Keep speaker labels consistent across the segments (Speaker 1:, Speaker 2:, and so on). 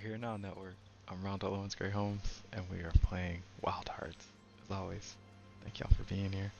Speaker 1: here now network. I'm Round Owens Gray Holmes, and we are playing Wild Hearts, as always. Thank y'all for being here.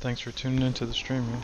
Speaker 1: Thanks for tuning into the stream, man.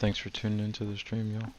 Speaker 1: Thanks for tuning into the stream, y'all.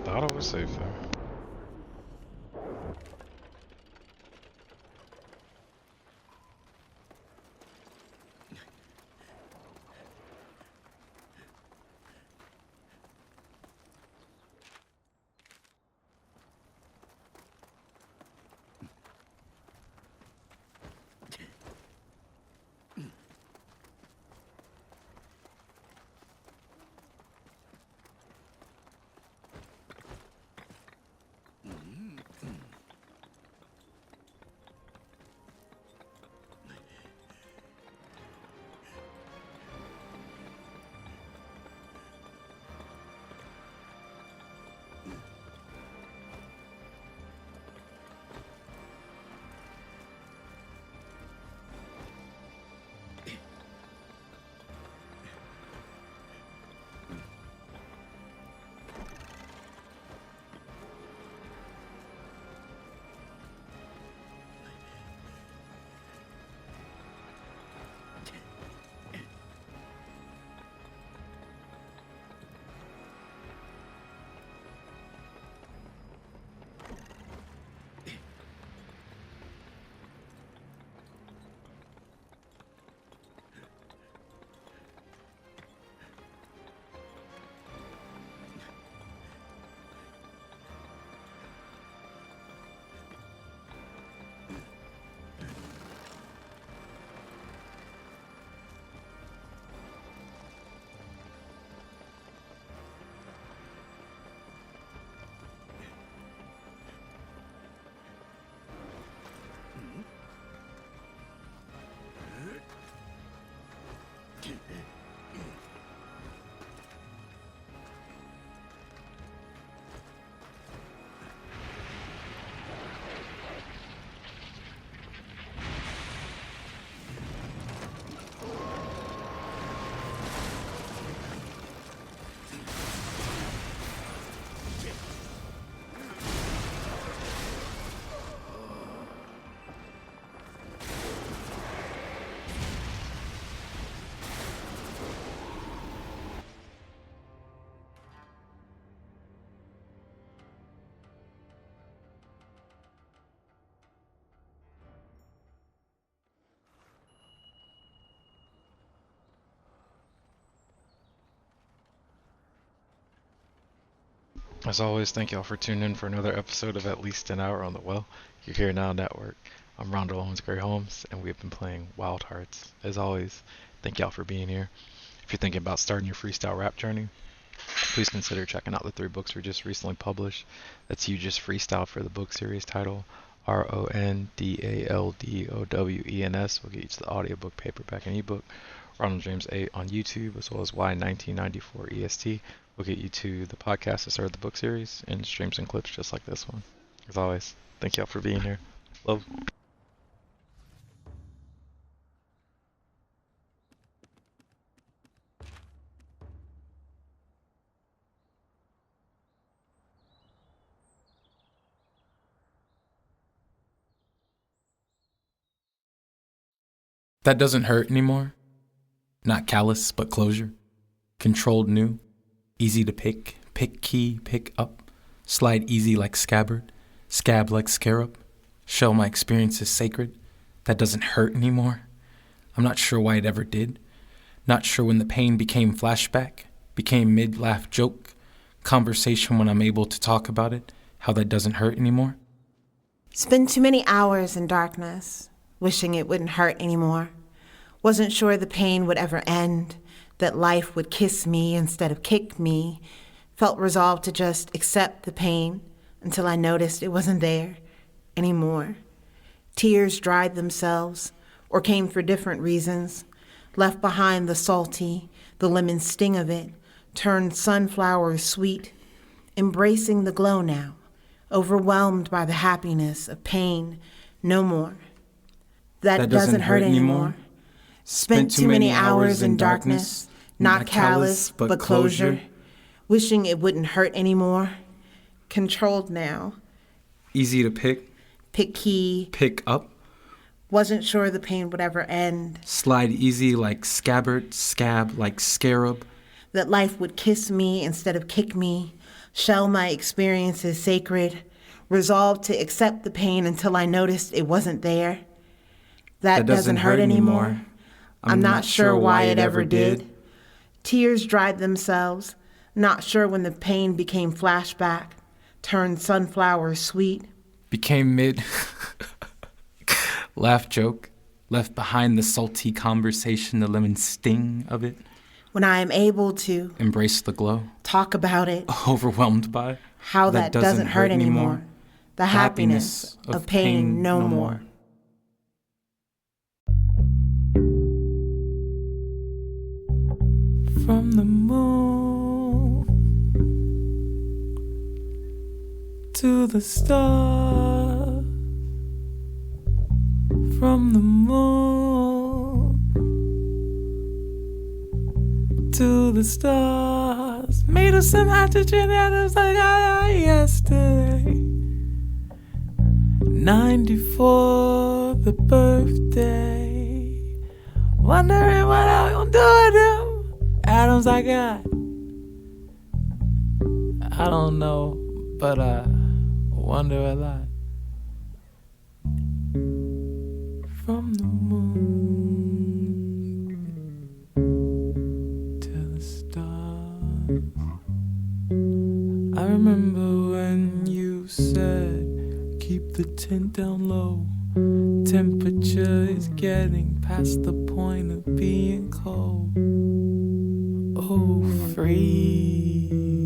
Speaker 1: thought it was safe there. As always, thank y'all for tuning in for another episode of At Least an Hour on the Well. You're here now network. I'm Rhonda Owens Gray Holmes, and we have been playing Wild Hearts. As always, thank y'all for being here. If you're thinking about starting your freestyle rap journey, please consider checking out the 3 books we just recently published. That's You Just Freestyle for the book series title, RONDALDOWENS. We'll get you to the audiobook, paperback, and ebook. Ronald James 8 on YouTube, as well as Y1994 EST. We'll get you to the podcast that started the book series and streams and clips just like this one. As always, thank y'all for being here. Love.
Speaker 2: That doesn't hurt anymore. Not callous, but closure. Controlled new. Easy to pick. Pick key, pick up. Slide easy like scabbard. Scab like scarab. Shell my experience is sacred. That doesn't hurt anymore. I'm not sure why it ever did. Not sure when the pain became flashback. Became mid-laugh joke. Conversation when I'm able to talk about it. How that doesn't hurt anymore.
Speaker 3: Spent too many hours in darkness, wishing it wouldn't hurt anymore. Wasn't sure the pain would ever end, that life would kiss me instead of kick me. Felt resolved to just accept the pain until I noticed it wasn't there anymore. Tears dried themselves or came for different reasons. Left behind the salty, the lemon sting of it, turned sunflowers sweet. Embracing the glow now, overwhelmed by the happiness of pain, no more. That doesn't hurt anymore. Spent too many hours in darkness, not callous, but closure. Wishing it wouldn't hurt anymore. Controlled now.
Speaker 2: Easy to pick.
Speaker 3: Pick key.
Speaker 2: Pick up.
Speaker 3: Wasn't sure the pain would ever end.
Speaker 2: Slide easy like scabbard. Scab like scarab.
Speaker 3: That life would kiss me instead of kick me. shell my experiences sacred, resolved to accept the pain until I noticed it wasn't there. That doesn't hurt anymore. I'm not sure why it ever did. Tears dried themselves, not sure when the pain became flashback, turned sunflowers sweet.
Speaker 2: Became mid. Laugh joke. Left behind the salty conversation, the lemon sting of it.
Speaker 3: When I am able to
Speaker 2: embrace the glow.
Speaker 3: Talk about it.
Speaker 2: Overwhelmed by
Speaker 3: how that doesn't hurt anymore. The happiness of pain no more.
Speaker 2: From the moon to the stars, from the moon to the stars, made of some hydrogen atoms like I yesterday. 94, the birthday, wondering what I'm gonna do with them atoms I got. I don't know, but I wonder a lot. From the moon to the stars. I remember when you said, keep the tent down low. Temperature is getting past the point of being cold. Oh, freezing.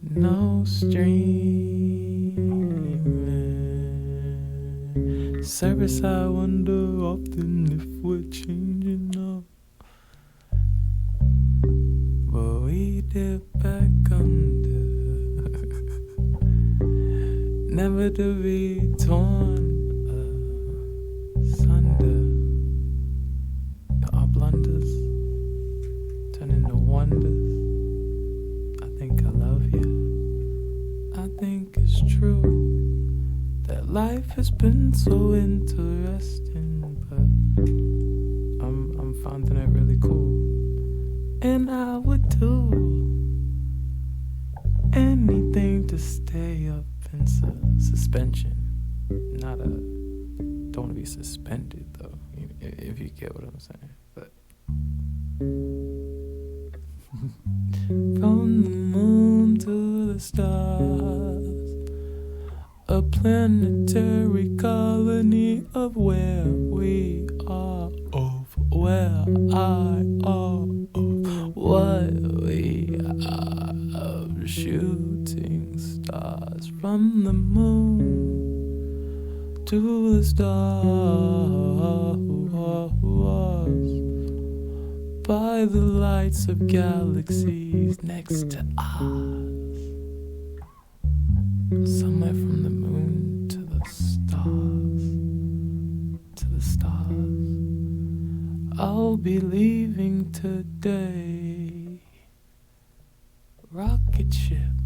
Speaker 2: No streaming. Service, I wonder often if we're changing up. But we dip back under. Never to be torn asunder. Our blunders turn into wonders. I think I love you. I think it's true that life has been so interesting, but I'm finding it really cool. And I would do anything to stay up in suspension. Don't want to be suspended though, if you get what I'm saying. But from the moon to the stars, a planetary colony of where we are, of where I are, of what we are, of shooting stars. From the moon to the stars, by the lights of galaxies next to us. Somewhere from the moon to the stars, to the stars. I'll be leaving today. Rocket ship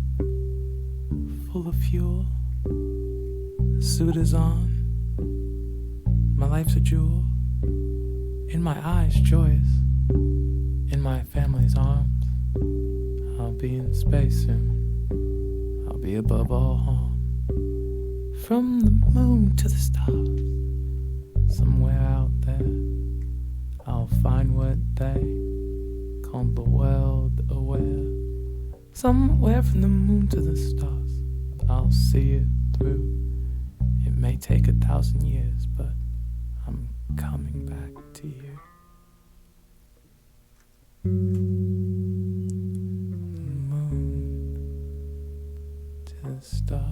Speaker 2: full of fuel. The suit is on. My life's a jewel. In my eyes, joyous. In my family's arms. I'll be in space soon. I'll be above all harm. From the moon to the stars. Somewhere out there, I'll find what they call the world aware. Somewhere from the moon to the stars, I'll see it through. It may take 1,000 years, but I'm coming back to you. Moon to the stars.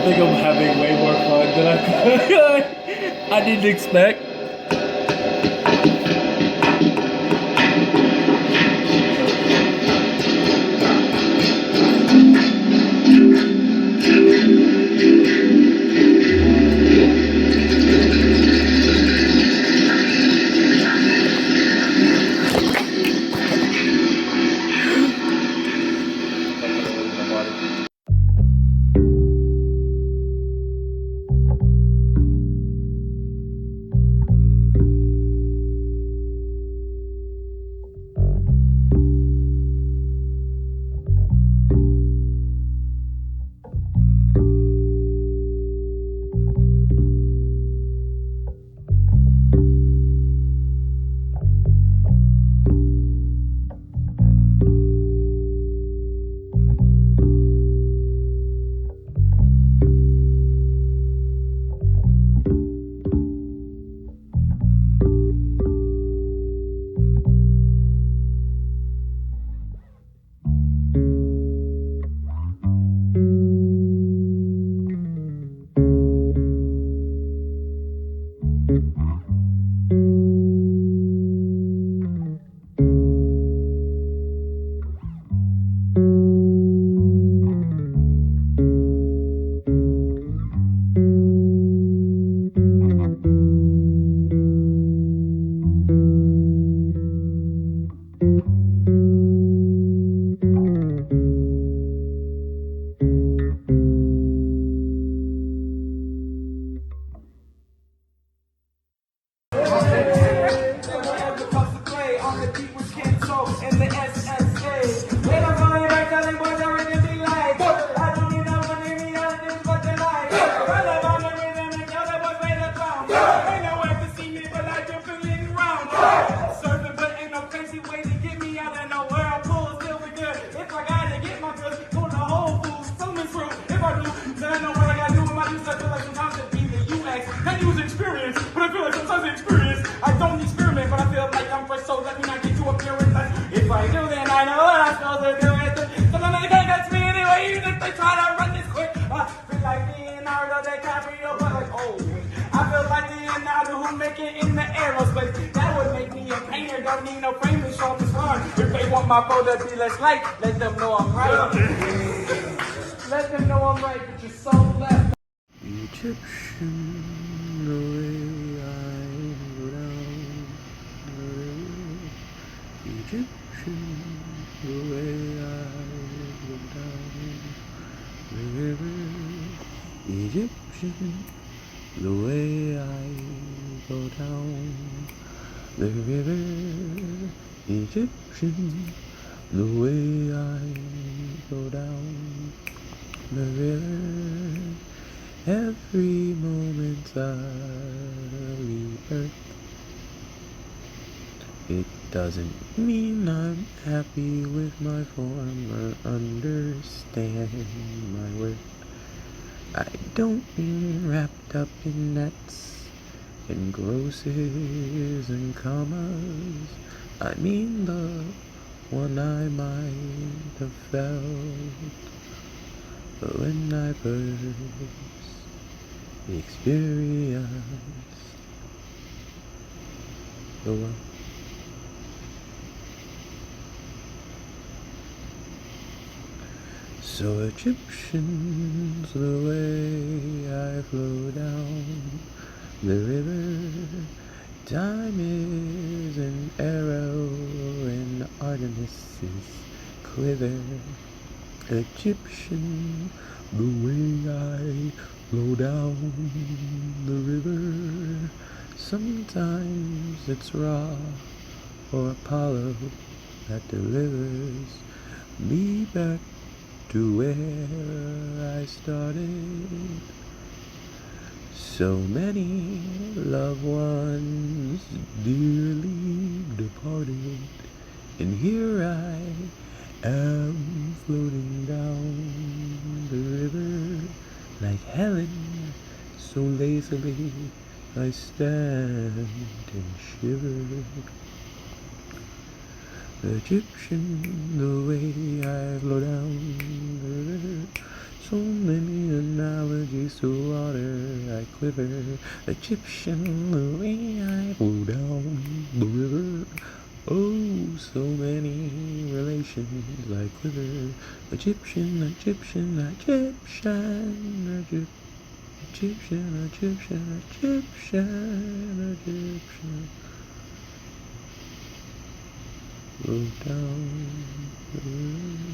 Speaker 2: think I'm having way more fun than I didn't expect.
Speaker 4: My brother be less light, let them know I'm right. Let them know I'm right, but your soul left.
Speaker 5: Egyptian, the way I go down the river. Egyptian, the way I go down the river. Egyptian, the way I go down the river. Egyptian, the way I go down the river. Every moment I rebirth. It doesn't mean I'm happy with my form or understand my worth. I don't mean wrapped up in nets and grosses and commas. I mean the one I might have felt when I first experienced the world. So Egyptians, the way I flow down the river. Time is an arrow and Artemis's quiver. Egyptian, the way I flow down the river. Sometimes it's Ra or Apollo that delivers me back to where I started. So many loved ones dearly departed, and here I am floating down the river like Helen, so lazily I stand and shiver. Egyptian, the way I flow down the river. So many analogies to water. I quiver, Egyptian, the way I flow down the river. Oh, so many relations. I quiver, Egyptian, Egyptian, Egyptian, Egyptian, Egyptian, Egyptian, Egyptian. Flow down the river.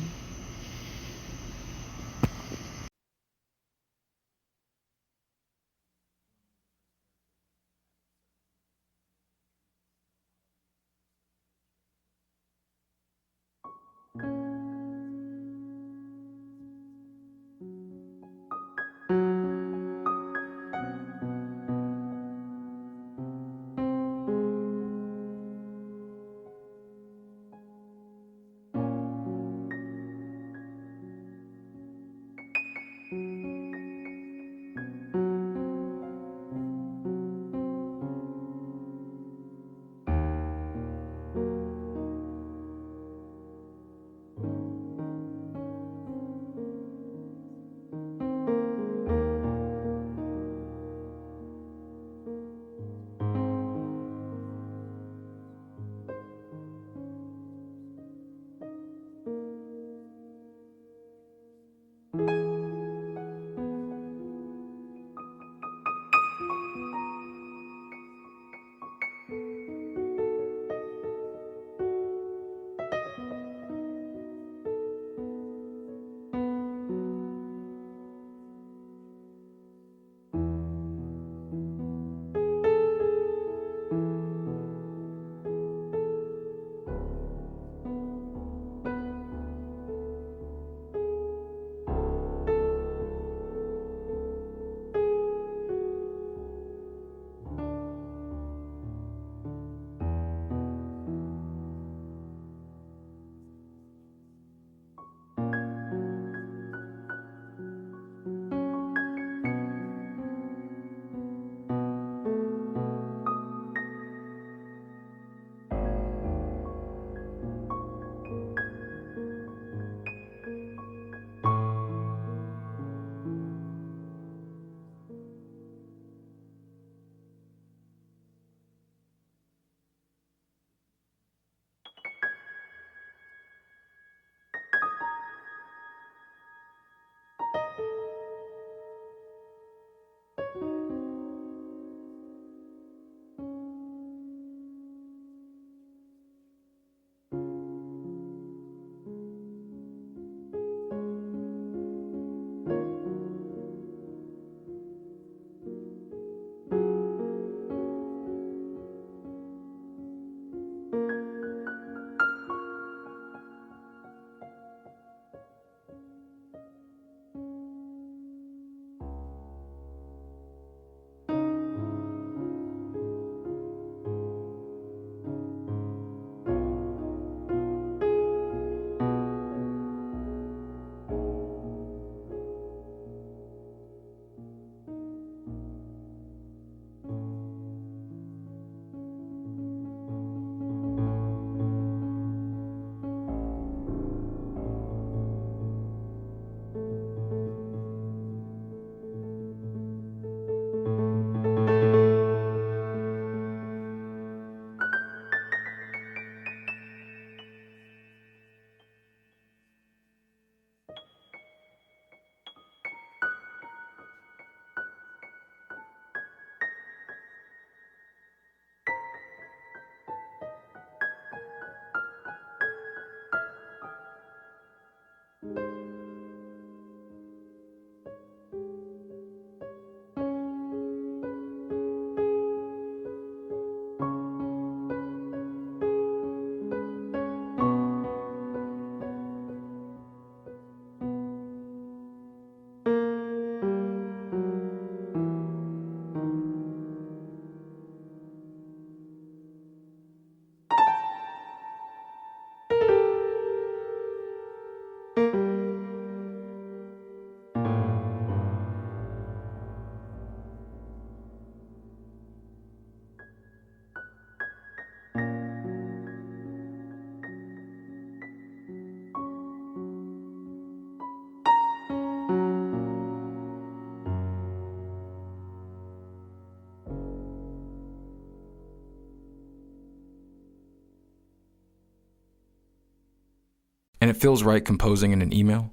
Speaker 2: And it feels right composing in an email,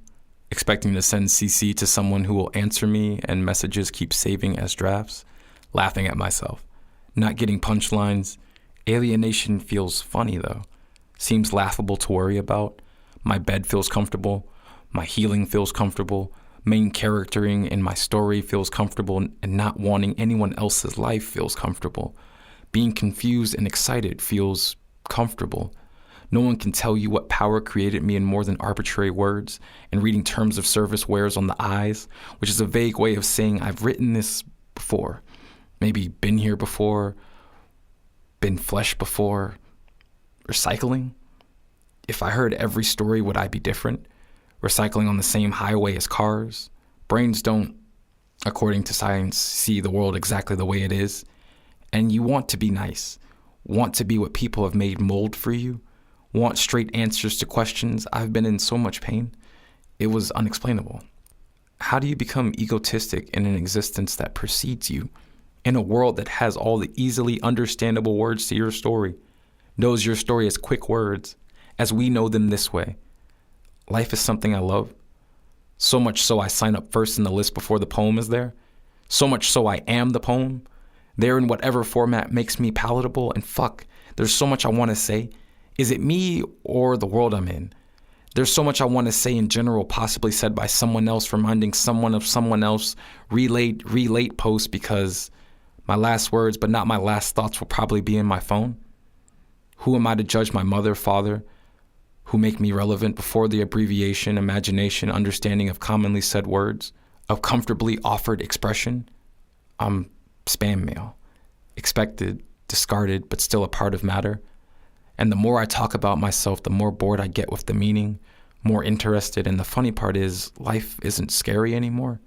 Speaker 2: expecting to send CC to someone who will answer me and messages keep saving as drafts, laughing at myself, not getting punchlines. Alienation feels funny though, seems laughable to worry about. My bed feels comfortable, my healing feels comfortable, main charactering in my story feels comfortable, and not wanting anyone else's life feels comfortable. Being confused and excited feels comfortable. No one can tell you what power created me in more than arbitrary words, and reading terms of service wears on the eyes, which is a vague way of saying I've written this before, maybe been here before, been flesh before. Recycling? If I heard every story, would I be different? Recycling on the same highway as cars? Brains don't, according to science, see the world exactly the way it is. And you want to be nice, want to be what people have made mold for you, want straight answers to questions. I've been in so much pain. It was unexplainable. How do you become egotistic in an existence that precedes you, in a world that has all the easily understandable words to your story, knows your story as quick words, as we know them this way? Life is something I love. So much so I sign up first in the list before the poem is there. So much so I am the poem. There in whatever format makes me palatable. And fuck, there's so much I want to say. Is it me or the world I'm in? There's so much I want to say in general, possibly said by someone else, reminding someone of someone else, relate post, because my last words, but not my last thoughts, will probably be in my phone. Who am I to judge my mother, father, who make me relevant before the abbreviation, imagination, understanding of commonly said words, of comfortably offered expression? I'm spam mail, expected, discarded, but still a part of matter. And the more I talk about myself, the more bored I get with the meaning, more interested. And the funny part is, life isn't scary anymore.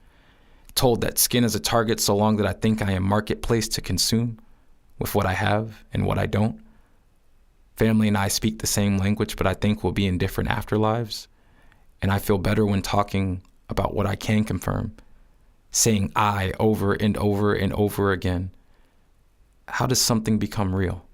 Speaker 2: Told that skin is a target so long that I think I am marketplace to consume with what I have and what I don't. Family and I speak the same language, but I think we'll be in different afterlives. And I feel better when talking about what I can confirm, saying I over and over and over again. How does something become real?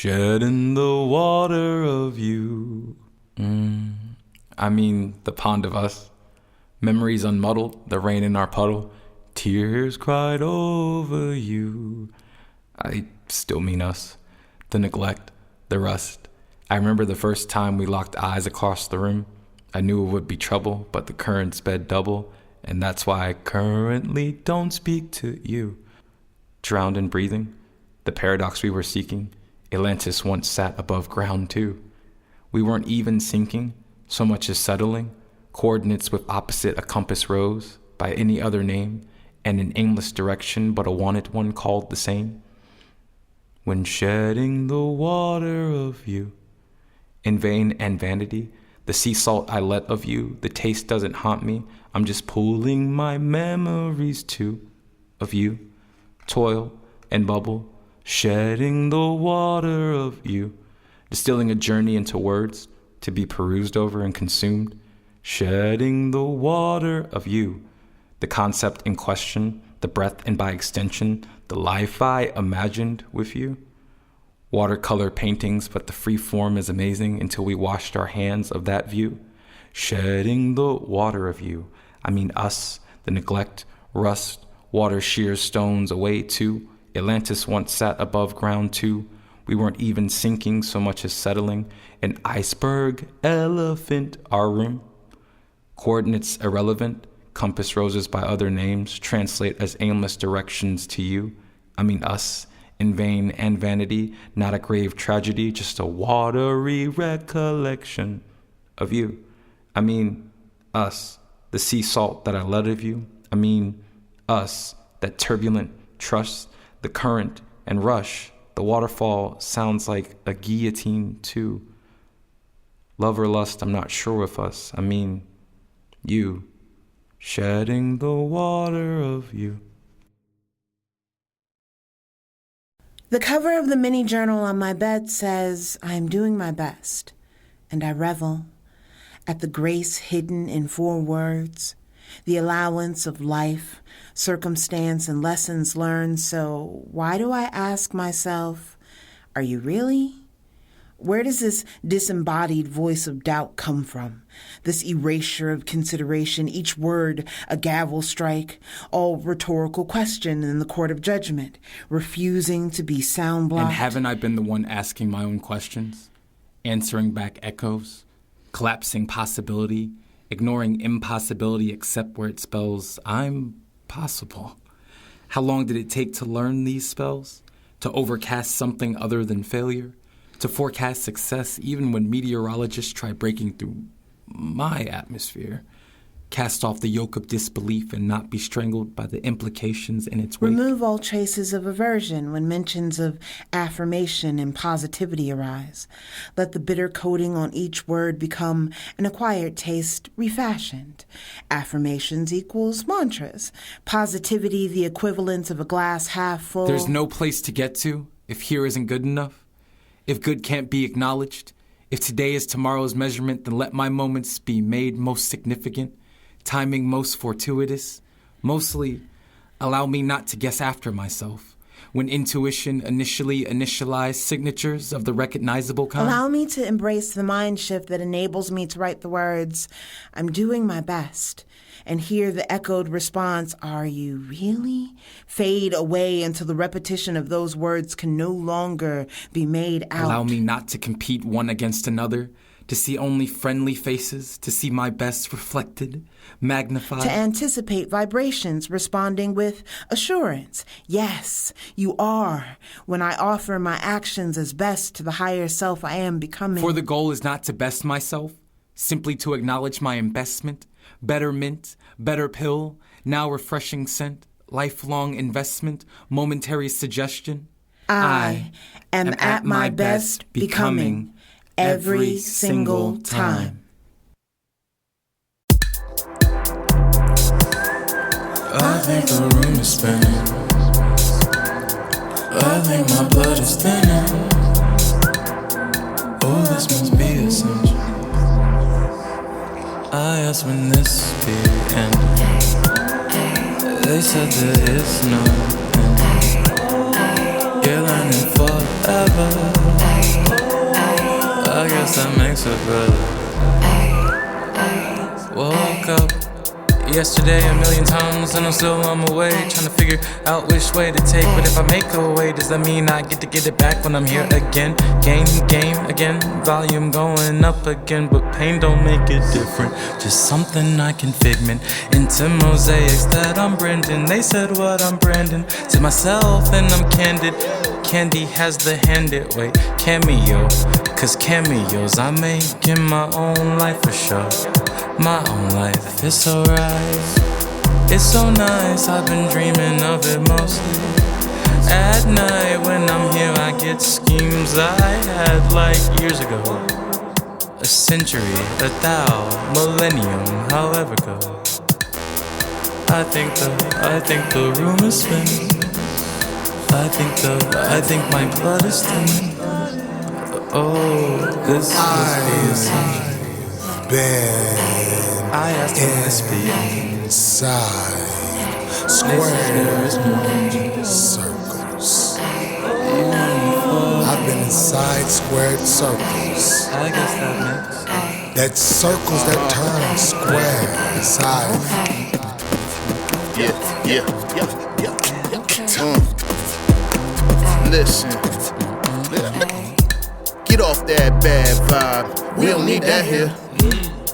Speaker 2: shedding the water of you. I mean, the pond of us. Memories unmuddled, the rain in our puddle. Tears cried over you. I still mean us. The neglect, the rust. I remember the first time we locked eyes across the room. I knew it would be trouble, but the current sped double, and that's why I currently don't speak to you. Drowned in breathing, the paradox we were seeking. Atlantis once sat above ground too. We weren't even sinking, so much as settling. Coordinates with opposite a compass rose, by any other name, and an aimless direction but a wanted one called the same. When shedding the water of you, in vain and vanity, the sea salt I let of you, the taste doesn't haunt me, I'm just pulling my memories too, of you. Toil and bubble, shedding the water of you, distilling a journey into words, to be perused over and consumed, shedding the water of you, the concept in question, the breath and by extension, the life I imagined with you. Watercolor paintings, but the free form is amazing until we washed our hands of that view. Shedding the water of you, I mean us, the neglect, rust, water shears stones away too. Atlantis once sat above ground too. We weren't even sinking so much as settling. An iceberg, elephant, our room. Coordinates irrelevant, compass roses by other names, translate as aimless directions to you. I mean us, in vain and vanity, not a grave tragedy, just a watery recollection of you. I mean us, the sea salt that I let of you. I mean us, that turbulent trust, the current and rush. The waterfall sounds like a guillotine too. Love or lust, I'm not sure with us. I mean you, shedding the water of you.
Speaker 3: The cover of the mini journal on my bed says, I am doing my best, and I revel at the grace hidden in 4 words, the allowance of life, circumstance, and lessons learned. So why do I ask myself, are you really? Where does this disembodied voice of doubt come from? This erasure of consideration, each word a gavel strike, all rhetorical question in the court of judgment, refusing to be sound blocked.
Speaker 2: And haven't I been the one asking my own questions, answering back echoes, collapsing possibility, ignoring impossibility except where it spells I'm possible? How long did it take to learn these spells? To overcast something other than failure? To forecast success even when meteorologists try breaking through my atmosphere? Cast off the yoke of disbelief and not be strangled by the implications in its wake?
Speaker 3: Remove all traces of aversion when mentions of affirmation and positivity arise. Let the bitter coating on each word become an acquired taste refashioned. Affirmations equals mantras. Positivity the equivalent of a glass half full.
Speaker 2: There's no place to get to if here isn't good enough. If good can't be acknowledged, if today is tomorrow's measurement, then let my moments be made most significant, timing most fortuitous. Mostly, allow me not to guess after myself, when intuition initially initialized signatures of the recognizable kind.
Speaker 3: Allow me to embrace the mind shift that enables me to write the words, I'm doing my best, and hear the echoed response, are you really? Fade away until the repetition of those words can no longer be made out.
Speaker 2: Allow me not to compete one against another, to see only friendly faces, to see my best reflected, magnified.
Speaker 3: To anticipate vibrations responding with assurance. Yes, you are, when I offer my actions as best to the higher self I am becoming.
Speaker 2: For the goal is not to best myself, simply to acknowledge my investment, better mint, better pill, now refreshing scent, lifelong investment, momentary suggestion.
Speaker 3: I am at my best becoming every single time.
Speaker 6: I think the room is spinning. I think my blood is thinning. Oh, this must be essential. I asked when this be ending. They said there is no end. Yeah, running forever. I guess that makes it better. Woke up yesterday a million times and I'm still on my way, trying to figure out which way to take. But if I make a way, does that mean I get to get it back when I'm here again? Game again, volume going up again. But pain don't make it different, just something I can figment into mosaics that I'm Brendan. They said what I'm Brandon to myself and I'm candid. Candy has the handed way cameo, cause cameos I make in my own life for sure. My own life, it's alright. It's so nice, I've been dreaming of it mostly. At night when I'm here I get schemes I had like years ago. A century, a thou, millennium, however go. I think the room is spinning. I think my blood is thinning. Oh, this must be a sign. I asked him to speak
Speaker 7: inside squares, circles. I've been inside squared circles.
Speaker 6: I guess that makes
Speaker 7: That circles that turn square inside.
Speaker 8: Yeah. Listen. Get off that bad vibe. We don't need that here.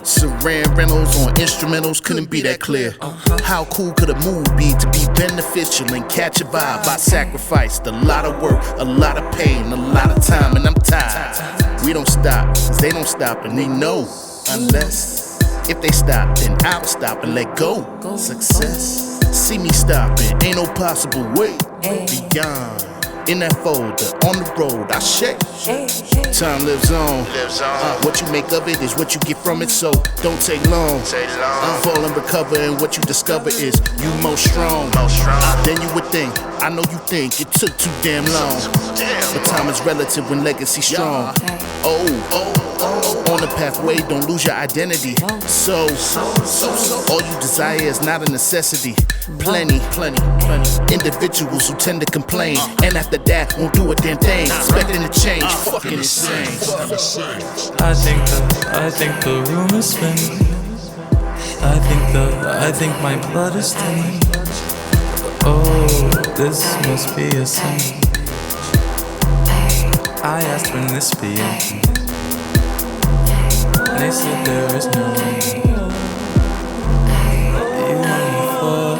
Speaker 8: Saran Reynolds on instrumentals couldn't be that clear. How cool could a move be to be beneficial and catch a vibe? I sacrificed a lot of work, a lot of pain, a lot of time, and I'm tired. We don't stop, cause they don't stop and they know. Unless, if they stop, then I'll stop and let go. Success, see me stopping, ain't no possible way beyond. In that folder, on the road, I shake. Time lives on. What you make of it is what you get from it, so don't take long. Fall and recover, and what you discover is you most strong. Then you would think, I know you think it took too damn long. But time is relative when legacy strong. On the pathway, don't lose your identity. So, all you desire is not a necessity. Plenty individuals who tend to complain, and after that won't do a damn thing, expecting to change. Fucking insane.
Speaker 6: I think the room is spinning. I think my blood is thinning. Oh, this must be a sign. I asked when this began. They said there is no way. You want me for?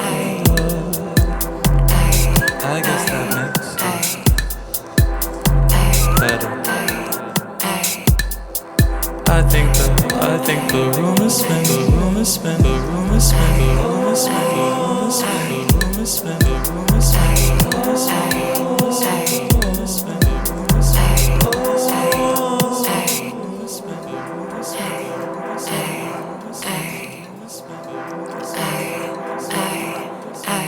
Speaker 6: I guess that makes better. I think the room is spinning. The room is spinning. The room is spinning. The room is spinning. The room is spinning. The room is spinning. The room is spinning. The room is spinning. The room is spinning. The room is spinning.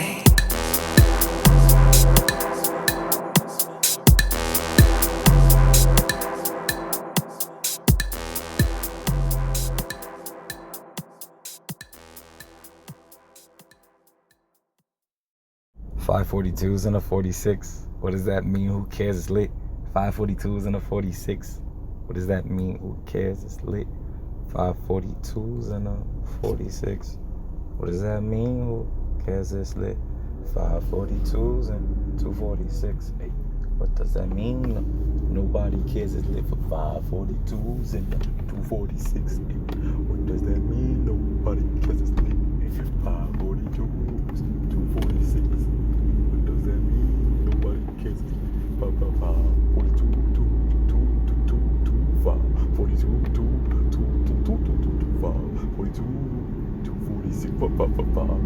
Speaker 2: .542s and a 46. What does that mean? Who cares? It's lit. 542s and a 46. What does that mean? Who cares? It's lit. 542s and a 46. What does that mean? Who cares? It's lit. 542s and 246. Hey, what does that mean? Nobody cares. It's lit for 542s and 246. Hey, what does that mean? Nobody cares. It's lit. 542s, 246. What does that mean? Nobody cares. 42, 42, 246, 525.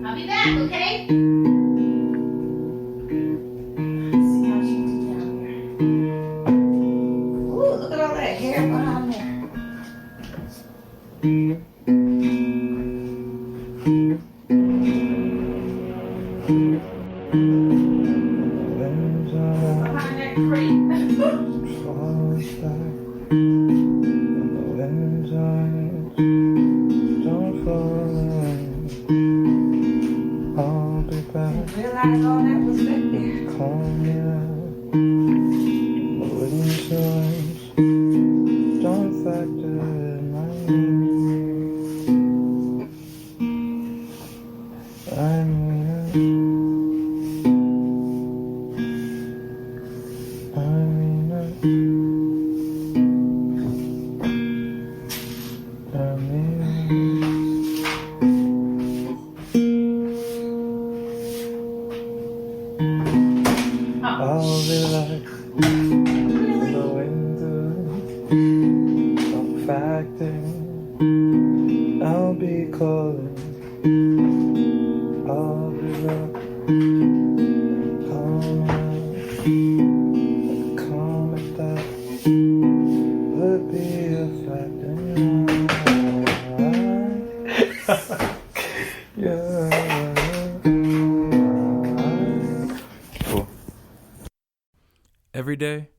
Speaker 3: I'll be back, okay? Ooh, look at all that hair behind there. Behind that crate. Realize all that was back there.
Speaker 2: Every day,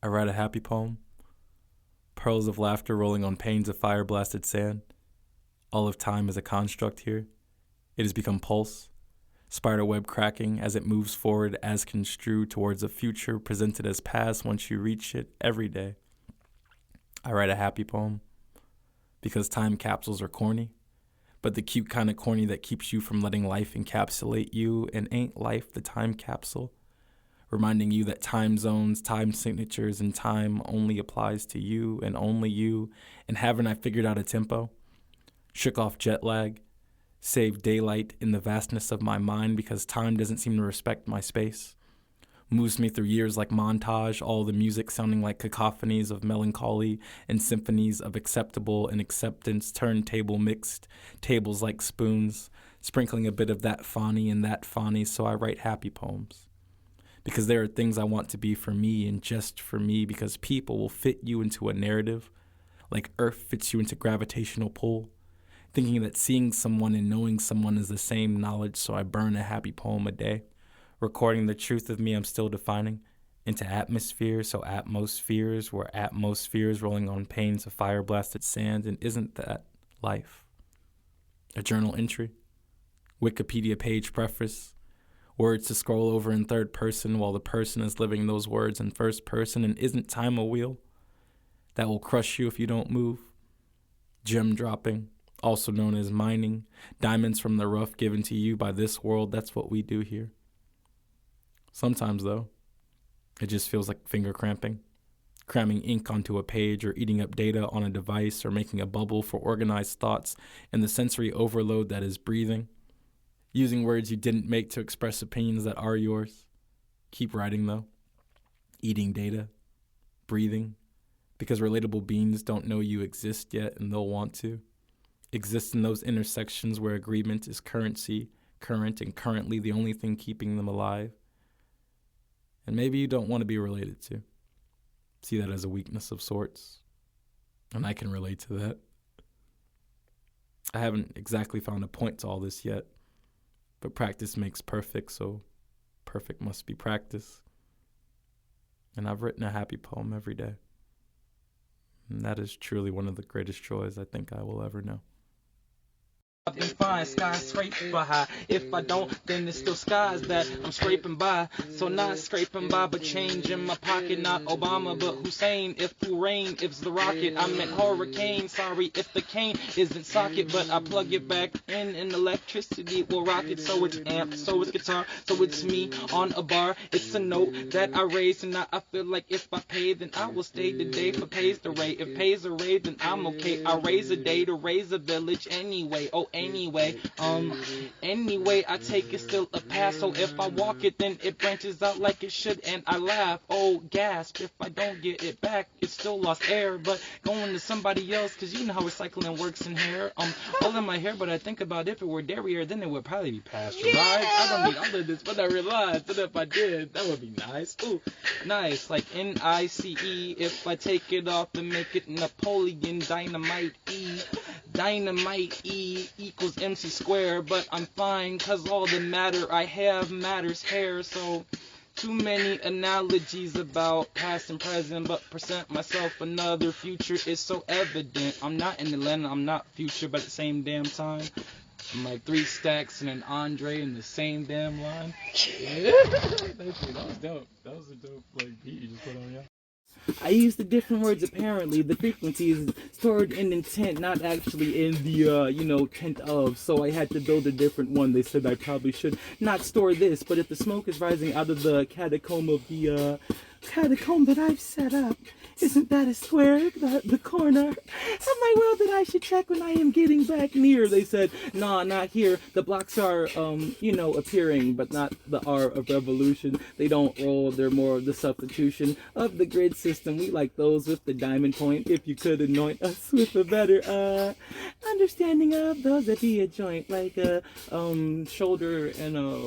Speaker 2: I write a happy poem. Pearls of laughter rolling on panes of fire-blasted sand. All of time is a construct here. It has become pulse, spider web cracking as it moves forward as construed towards a future presented as past once you reach it every day. I write a happy poem because time capsules are corny, but the cute kind of corny that keeps you from letting life encapsulate you, and ain't life the time capsule? Reminding you that time zones, time signatures, and time only applies to you, and haven't I figured out a tempo? Shook off jet lag, saved daylight in the vastness of my mind because time doesn't seem to respect my space. Moves me through years like montage, all the music sounding like cacophonies of melancholy and symphonies of acceptable and acceptance, turntable mixed, tables like spoons, sprinkling a bit of that fani and that fani, so I write happy poems. Because there are things I want to be for me and just for me, because people will fit you into a narrative, like Earth fits you into gravitational pull, thinking that seeing someone and knowing someone is the same knowledge, so I burn a happy poem a day, recording the truth of me I'm still defining into atmosphere, so atmospheres were atmospheres rolling on panes of fire-blasted sand, and isn't that life? A journal entry, Wikipedia page preface, Words to scroll over in third person while the person is living those words in first person. And isn't time a wheel that will crush you if you don't move? Gem dropping, also known as mining. Diamonds from the rough given to you by this world. That's what we do here. Sometimes, though, it just feels like finger cramping. Cramming ink onto a page or eating up data on a device or making a bubble for organized thoughts and the sensory overload that is breathing. Using words you didn't make to express opinions that are yours. Keep writing, though. Eating data. Breathing. Because relatable beings don't know you exist yet and they'll want to. Exist in those intersections where agreement is currency, current, and currently the only thing keeping them alive. And maybe you don't want to be related to. See that as a weakness of sorts. And I can relate to that. I haven't exactly found a point to all this yet. But practice makes perfect, so perfect must be practice. And I've written a happy poem every day. And that is truly one of the greatest joys I think I will ever know.
Speaker 4: I've been fine, skyscraper high. If I don't, then it's still skies that I'm scraping by. So not scraping by, but change in my pocket. Not Obama, but Hussein. If who rain, if's the rocket. I meant hurricane. Sorry if the cane isn't socket, but I plug it back in and electricity will rock it. So it's amp, so it's guitar, so it's me on a bar. It's a note that I raise, and now I feel like if I pay, then I will stay today for pays the rate. If pays a rate, then I'm okay. I raise a day to raise a village anyway. Oh, anyway, I take it still a pass. So if I walk it, then it branches out like it should, and I laugh. Oh, gasp! If I don't get it back, it's still lost air. But going to somebody else, 'cause you know how recycling works in hair. All in my hair, but I think about if it were dairy, then it would probably be pasteurized. I don't need all of this, but I realized that if I did, that would be nice. Ooh, nice, like NICE. If I take it off and make it Napoleon Dynamite E. Dynamite E equals MC square, but I'm fine, 'cause all the matter I have matters hair. So too many analogies about past and present, but present myself another future is so evident. I'm not in Atlanta, I'm not future, but at the same damn time I'm like 3 stacks and an Andre in the same damn line. Yeah. That was dope. That was a dope like beat you just put on, yeah. I used the different words apparently. The frequency is stored in intent, not actually in the, tent of. So I had to build a different one. They said I probably should not store this, but if the smoke is rising out of the catacomb of the, catacomb that I've set up, isn't that a square, the corner of my world that I should check when I am getting back near? They said, nah, not here. The blocks are, appearing, but not the R of revolution. They don't roll, they're more of the substitution of the grid system. We like those with the diamond point. If you could anoint us with a better, understanding of those that be a joint, like a, shoulder and a,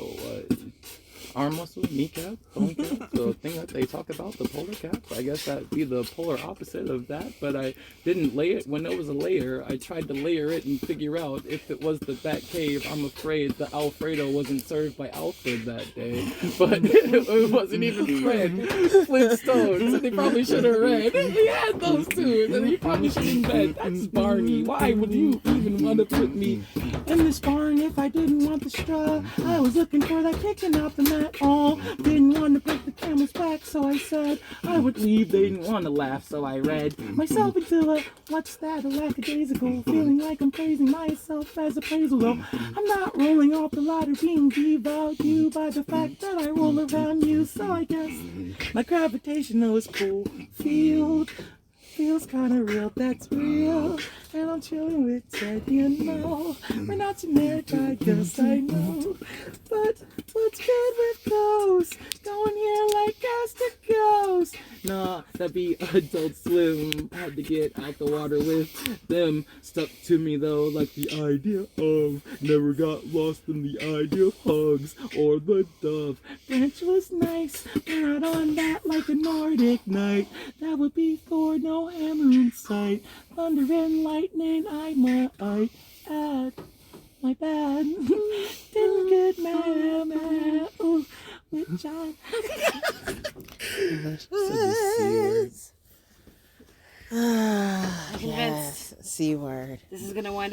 Speaker 4: arm muscle, kneecap, bone cap, the thing that they talk about, the polar cap. I guess that'd be the polar opposite of that, but I didn't lay it. When there was a layer, I tried to layer it and figure out if it was the Bat Cave. I'm afraid the Alfredo wasn't served by Alfred that day, but it wasn't even Fred Flintstones, so they probably should have read. He had those two, and he probably should have read. That's Barney. Why would you even want to put me in this barn if I didn't want the straw? I was looking for that kicking out the mat. All didn't want to break the camel's back, so I said I would leave. They didn't want to laugh, so I read myself into a what's that, a lackadaisical, feeling like I'm praising myself as appraisal. Though I'm not rolling off the ladder, being devalued by the fact that I roll around you. So I guess my gravitational is cool field feels kinda real, that's real. And I'm chilling with Ted, you know. We're not generic, I guess I know. But what's good with ghosts? Going here like gas to ghost. Nah, that'd be Adult Swim. Had to get out the water with them. Stuck to me though, like the idea of. Never got lost in the idea of hugs or the dove. Branch was nice, but not on that like a Nordic night. That would be for no hammer in sight. Thunder and lightning, I might add. My bad. Didn't get mad. Ooh, which I.
Speaker 3: Yes, C word.
Speaker 9: This is gonna wind up